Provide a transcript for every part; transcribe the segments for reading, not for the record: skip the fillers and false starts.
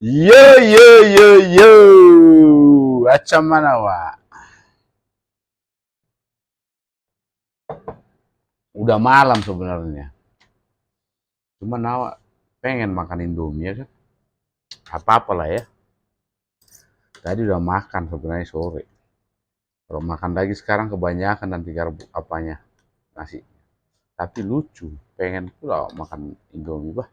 Yo yo yo yo, macam mana Wak? Udah malam sebenarnya. Cuma Nawak pengen makan Indomie ya kan? Apa-apa lah ya. Tadi udah makan sebenarnya sore. Kalau makan lagi sekarang kebanyakan nanti apanya nasi. Tapi lucu, pengen pula makan Indomie bah.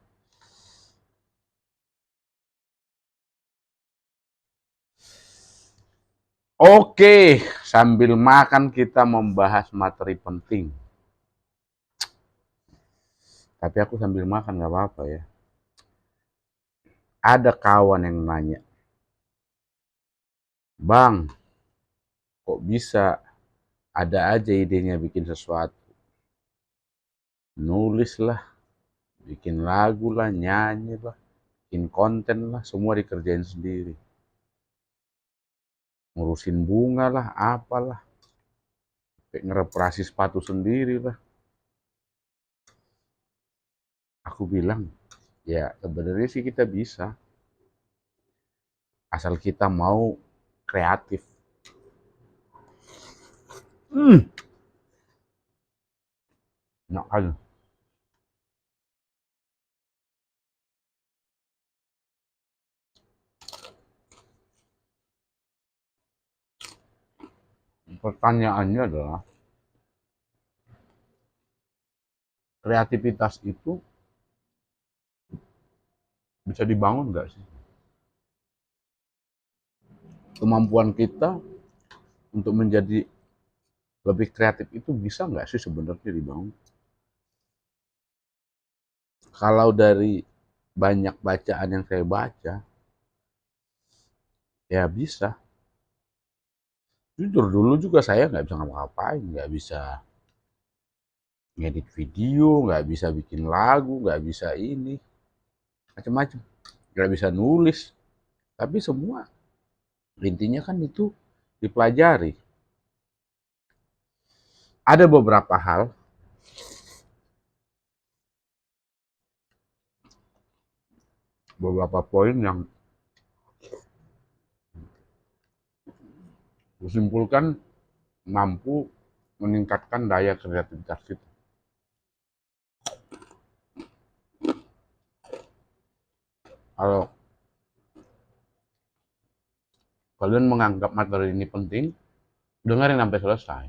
Oke, sambil makan kita membahas materi penting. Tapi aku sambil makan nggak apa-apa ya. Ada kawan yang nanya, Bang, kok bisa ada aja idenya bikin sesuatu? Nulis lah, bikin lagu lah, nyanyi lah, bikin konten lah, semua dikerjain sendiri. Ngurusin bunga lah, apalah, ngereparasi sepatu sendiri lah. Aku bilang, ya sebenarnya sih kita bisa, asal kita mau kreatif. Nah, kan. Pertanyaannya adalah, kreativitas itu bisa dibangun nggak sih? Kemampuan kita untuk menjadi lebih kreatif itu bisa nggak sih sebenarnya dibangun? Kalau dari banyak bacaan yang saya baca, ya bisa. Jujur dulu juga saya nggak bisa ngapa-ngapain, nggak bisa ngedit video, nggak bisa bikin lagu, nggak bisa ini, macam-macam, nggak bisa nulis. Tapi semua intinya kan itu dipelajari. Ada beberapa hal, beberapa poin yang kusimpulkan mampu meningkatkan daya kreativitas kita. Kalau kalian menganggap materi ini penting, dengerin sampai selesai.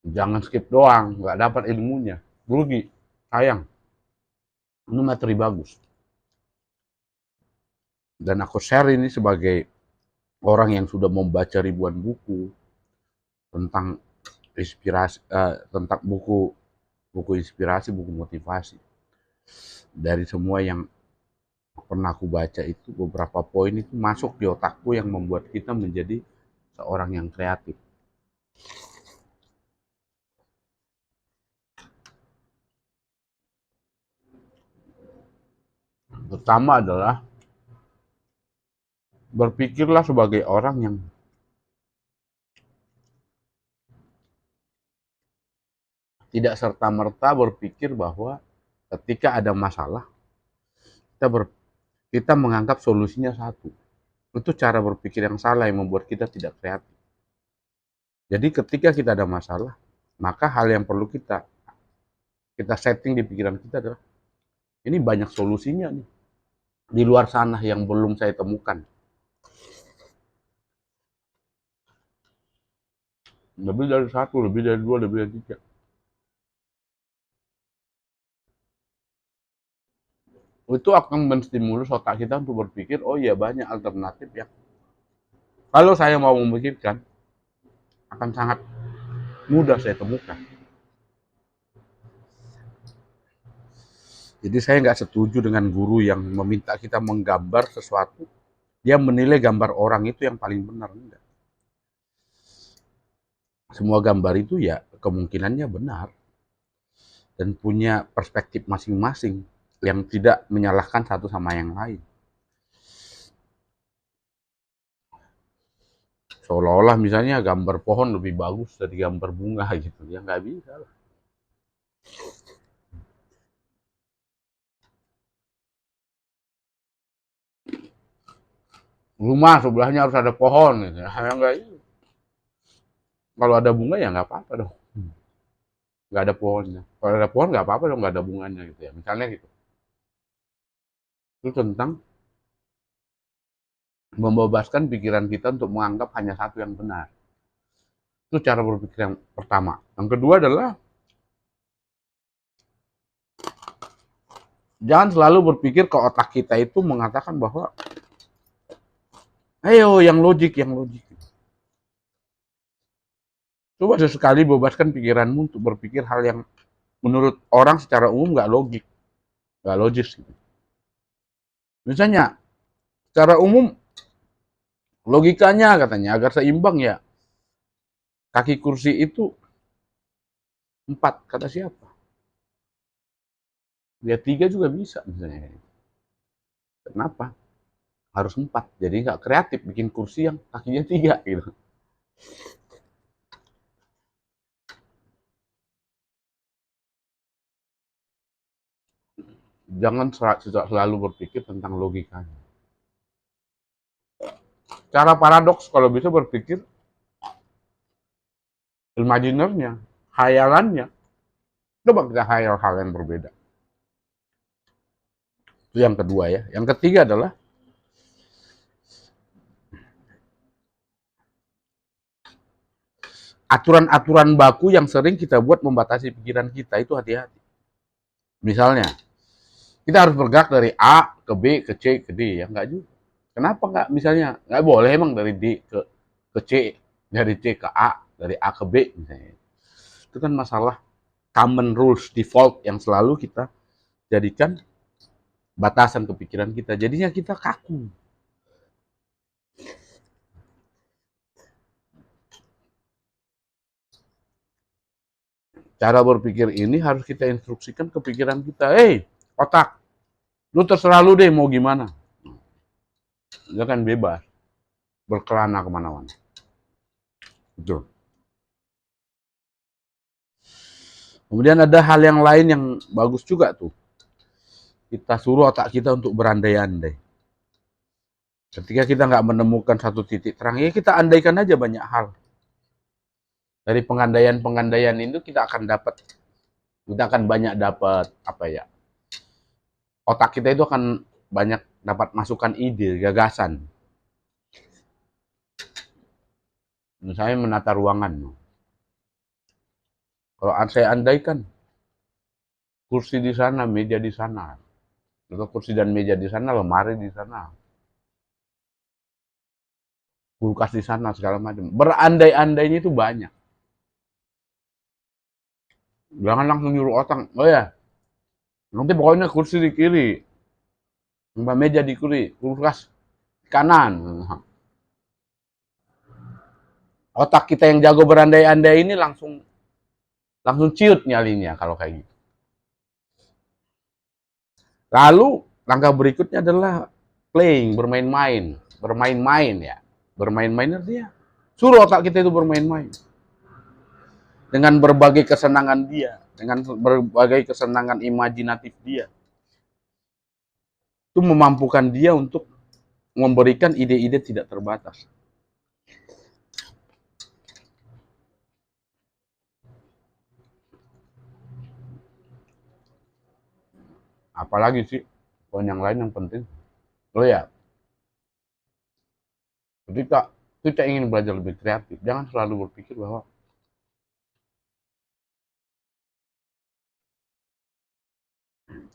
Jangan skip doang, nggak dapat ilmunya. Rugi, sayang. Ini materi bagus. Dan aku share ini sebagai orang yang sudah membaca ribuan buku tentang tentang buku inspirasi, buku motivasi. Dari semua yang pernah aku baca itu, beberapa poin itu masuk di otakku yang membuat kita menjadi seorang yang kreatif. Pertama adalah berpikirlah sebagai orang yang tidak serta-merta berpikir bahwa ketika ada masalah, kita kita menganggap solusinya satu. Itu cara berpikir yang salah yang membuat kita tidak kreatif. Jadi ketika kita ada masalah, maka hal yang perlu kita setting di pikiran kita adalah, ini banyak solusinya nih di luar sana yang belum saya temukan. Lebih dari satu, lebih dari dua, lebih dari tiga. Itu akan menstimulus otak kita untuk berpikir, oh iya banyak alternatif ya. Kalau saya mau memikirkan, akan sangat mudah saya temukan. Jadi saya nggak setuju dengan guru yang meminta kita menggambar sesuatu, dia menilai gambar orang itu yang paling benar. Enggak. Semua gambar itu ya kemungkinannya benar dan punya perspektif masing-masing yang tidak menyalahkan satu sama yang lain. Seolah-olah misalnya gambar pohon lebih bagus dari gambar bunga gitu, ya nggak bisa lah. Rumah sebelahnya harus ada pohon gitu. Ya enggak, kalau ada bunga ya nggak apa-apa dong. Nggak ada pohonnya. Kalau ada pohon nggak apa-apa dong, nggak ada bunganya gitu ya. Misalnya gitu. Itu tentang membebaskan pikiran kita untuk menganggap hanya satu yang benar. Itu cara berpikir yang pertama. Yang kedua adalah jangan selalu berpikir ke otak kita itu mengatakan bahwa ayo yang logik, yang logik. Coba sesekali bebaskan pikiranmu untuk berpikir hal yang menurut orang secara umum nggak logik, nggak logis. Gitu. Misalnya, secara umum logikanya katanya agar seimbang ya kaki kursi itu 4, kata siapa? Ya 3 juga bisa misalnya. Kenapa? Harus 4. Jadi nggak kreatif bikin kursi yang kakinya 3 gitu. Jangan selalu berpikir tentang logikanya. Cara paradoks kalau bisa berpikir imajinernya, khayalannya. Coba kita khayal hal yang berbeda. Itu yang kedua ya. Yang ketiga adalah aturan-aturan baku yang sering kita buat membatasi pikiran kita itu hati-hati. Misalnya, kita harus bergerak dari A ke B ke C ke D ya enggak juga. Kenapa enggak? Misalnya enggak boleh emang dari D ke C, dari C ke A, dari A ke B misalnya. Itu kan masalah common rules default yang selalu kita jadikan batasan kepikiran kita. Jadinya kita kaku. Cara berpikir ini harus kita instruksikan ke pikiran kita. Hei, otak, lu terserah lu deh mau gimana. Dia kan bebas, berkelana kemana-mana. Betul. Kemudian ada hal yang lain yang bagus juga tuh. Kita suruh otak kita untuk berandai-andai. Ketika kita nggak menemukan satu titik terang, ya kita andaikan aja banyak hal. Dari pengandaian-pengandaian itu kita akan banyak dapat apa ya? Otak kita itu akan banyak dapat masukan ide, gagasan. Misalnya menata ruangan. Kalau saya andaikan kursi di sana, meja di sana, atau kursi dan meja di sana, lemari di sana, kulkas di sana, segala macam. Berandai-andainya itu banyak. Jangan langsung nyuruh otak, oh ya, nanti pokoknya kursi di kiri, meja di kiri, kulkas di kanan. Otak kita yang jago berandai-andai ini langsung ciut nyalinya kalau kayak gitu. Lalu langkah berikutnya adalah playing, bermain-main ya. Bermain-main artinya suruh otak kita itu bermain-main dengan berbagai kesenangan dia, dengan berbagai kesenangan imajinatif dia. Itu memampukan dia untuk memberikan ide-ide tidak terbatas. Apalagi sih poin yang lain yang penting. Oh ya, ketika kita ingin belajar lebih kreatif, jangan selalu berpikir bahwa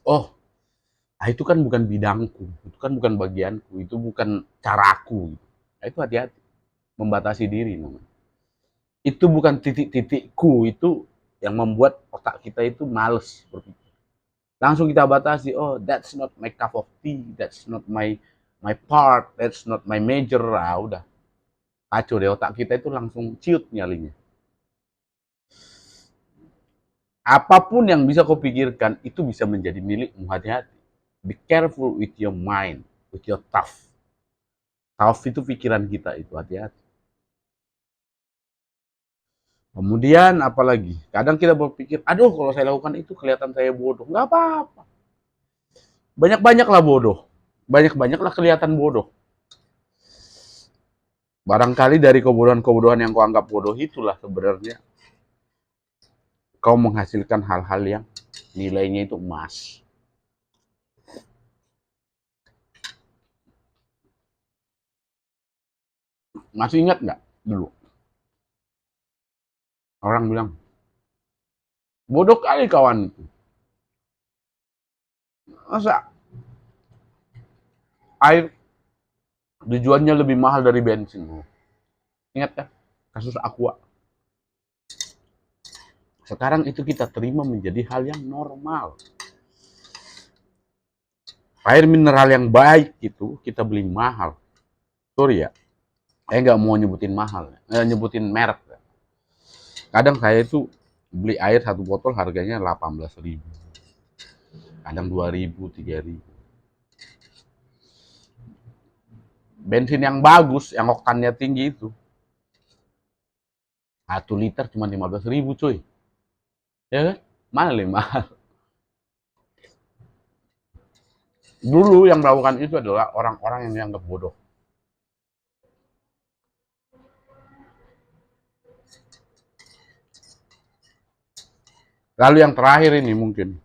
oh, itu kan bukan bidangku, itu kan bukan bagianku, itu bukan caraku. Nah, itu hati-hati, membatasi diri namanya. Itu bukan titik-titikku, itu yang membuat otak kita itu males berpikir. Langsung kita batasi, oh that's not my cup of tea, that's not my part, that's not my major. Ah, udah kacau deh, otak kita itu langsung ciut nyalinya. Apapun yang bisa kau pikirkan itu bisa menjadi milikmu, hati-hati. Be careful with your mind, with your thought. Thought itu pikiran kita itu, hati-hati. Kemudian apalagi, kadang kita berpikir, aduh kalau saya lakukan itu kelihatan saya bodoh. Nggak apa-apa. Banyak-banyaklah bodoh. Banyak-banyaklah kelihatan bodoh. Barangkali dari kebodohan-kebodohan yang kau anggap bodoh itulah sebenarnya kau menghasilkan hal-hal yang nilainya itu emas. Masih ingat nggak dulu? Orang bilang, bodoh kali kawan itu. Masa air dijualnya lebih mahal dari bensin? Ingat kan? Kasus Aqua. Sekarang itu kita terima menjadi hal yang normal. Air mineral yang baik itu kita beli mahal. Sorry ya, saya nggak mau nyebutin mahal, nyebutin merek. Kadang saya itu beli air satu botol harganya 18.000, kadang 2.000, 3.000. Bensin yang bagus, yang oktannya tinggi itu 1 liter cuma 15.000 cuy. Ya kan? Mana 5? Dulu yang melakukan itu adalah orang-orang yang dianggap bodoh. Lalu yang terakhir ini mungkin,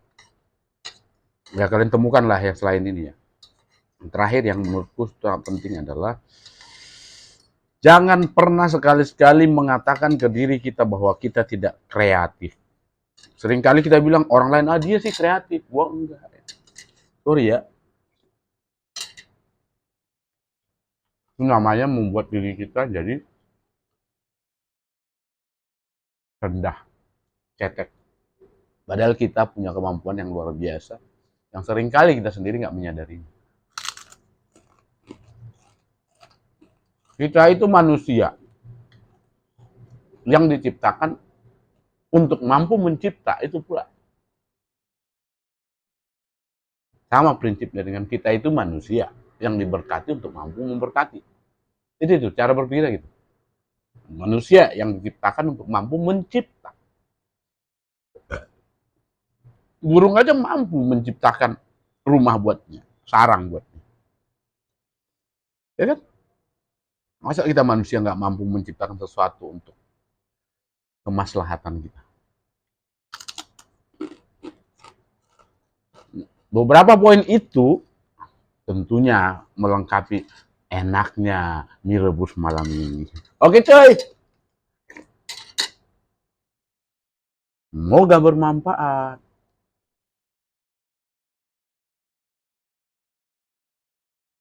ya kalian temukan lah yang selain ini ya. Yang terakhir yang menurutku sangat penting adalah jangan pernah sekali-sekali mengatakan ke diri kita bahwa kita tidak kreatif. Seringkali kita bilang orang lain, dia sih kreatif. Gua enggak. Sorry ya. Itu namanya membuat diri kita jadi rendah, cetek. Padahal kita punya kemampuan yang luar biasa, yang seringkali kita sendiri nggak menyadari. Kita itu manusia yang diciptakan untuk mampu mencipta, itu pula. Sama prinsipnya dengan kita itu manusia yang diberkati untuk mampu memberkati. Itu cara berpikir gitu. Manusia yang diciptakan untuk mampu mencipta. Burung aja mampu menciptakan rumah buatnya, sarang buatnya. Ya kan? Masa kita manusia nggak mampu menciptakan sesuatu untuk kemaslahatan kita? Beberapa poin itu tentunya melengkapi enaknya mie rebus malam ini. Oke coy, semoga bermanfaat.